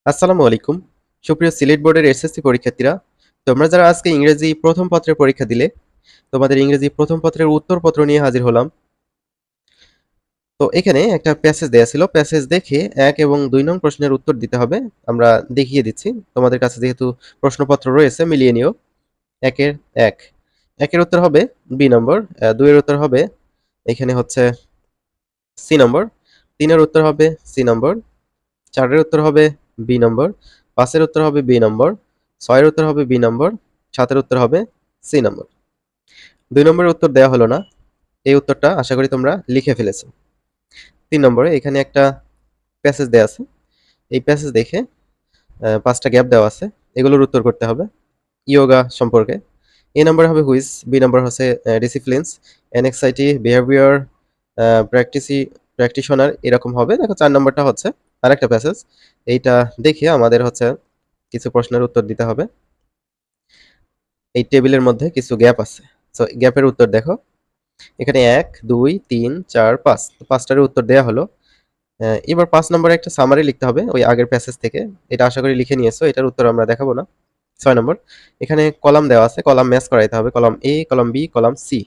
আসসালামু আলাইকুম। সুপ্রিয় সিলেট বোর্ডের এসএসসি পরীক্ষার্থীরা, তোমরা যারা আজকে ইংরেজি প্রথম পত্রের পরীক্ষা দিলে, তোমাদের ইংরেজি প্রথম পত্রের উত্তরপত্র নিয়ে হাজির হলাম। তো এখানে একটা প্যাসেজ দেয়া ছিল। প্যাসেজ দেখে ১ এবং ২ নং প্রশ্নের উত্তর দিতে হবে। আমরা দেখিয়ে দিচ্ছি। তোমাদের কাছে যেহেতু প্রশ্নপত্র রয়েছে মিলিয়ে নিও। ১ এর ১ ১ এর উত্তর হবে বি নম্বর, ২ এর উত্তর হবে এখানে হচ্ছে সি নম্বর, ৩ এর উত্তর হবে সি নম্বর, ৪ এর উত্তর হবে বি নম্বর, ৫ এর উত্তর হবে বি নম্বর, ৬ এর উত্তর হবে বি নম্বর, ৭ এর উত্তর হবে সি নম্বর। ২ নম্বরের উত্তর দেওয়া হলো না। এই উত্তরটা আশা করি তোমরা লিখে ফেলেছো। ৩ নম্বরে এখানে একটা প্যাসেজ দেয়া আছে। এই প্যাসেজ দেখে ৫ টা গ্যাপ দেওয়া আছে। এগুলোর উত্তর করতে হবে ইয়োগা সম্পর্কে। এ নম্বরে হবে হুইচ, বি নম্বর হচ্ছে ডিসিপ্লিনস, অ্যানেক্সাইটি, বিহেভিয়ার, প্র্যাকটিসি প্র্যাকটিশনার এরকম হবে। দেখো ৪ নম্বরটা হচ্ছে আরেকটা প্যাসেজ। এইটা দেখে আমাদের হচ্ছে কিছু প্রশ্নের উত্তর দিতে হবে। এই টেবিলের মধ্যে কিছু গ্যাপ আছে। সো গ্যাপের উত্তর দেখো। এখানে ১, ২, ৩, ৪, ৫। ৫টার উত্তর দেয়া হলো। এবার ৫ নম্বরে একটা সামারি লিখতে হবে ওই আগের প্যাসেজ থেকে। এটা আশা করি লিখে নিয়েছো। এটার উত্তর আমরা দেখাবো না। ৬ নম্বর, এখানে কলাম দেওয়া আছে। কলাম ম্যাচ করাইতে হবে। Column A, column B, column C.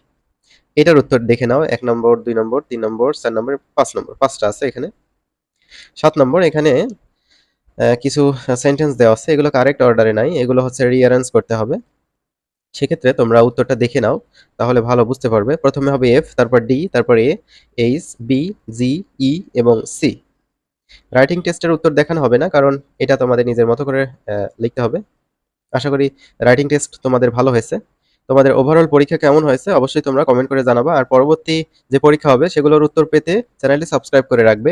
এটার উত্তর দেখে নাও। ১ নম্বর, ২ নম্বর, ৩ নম্বর, ৪ নম্বর, ৫ নম্বর। ৫টা আছে এখানে। ৭ নম্বর, এখানে কিছু সেন্টেন্স দেওয়া আছে। এগুলো কারেক্ট অর্ডারে নাই। এগুলো হচ্ছে রিঅ্যারেঞ্জ করতে হবে। সেক্ষেত্রে তোমরা উত্তরটা দেখে নাও, তাহলে ভালো বুঝতে পারবে। প্রথমে হবে এফ, তারপর ডি, তারপর এ, এইচ, বি, জি, ই এবং সি। রাইটিং টেস্টের উত্তর দেখানো হবে না, কারণ এটা তোমাদের নিজের মতো করে লিখতে হবে। আশা করি রাইটিং টেস্ট তোমাদের ভালো হয়েছে। তোমাদের ওভারঅল পরীক্ষা কেমন হয়েছে অবশ্যই তোমরা কমেন্ট করে জানাবা। আর পরবর্তী যে পরীক্ষা হবে সেগুলোর উত্তর পেতে চ্যানেলটি সাবস্ক্রাইব করে রাখবে।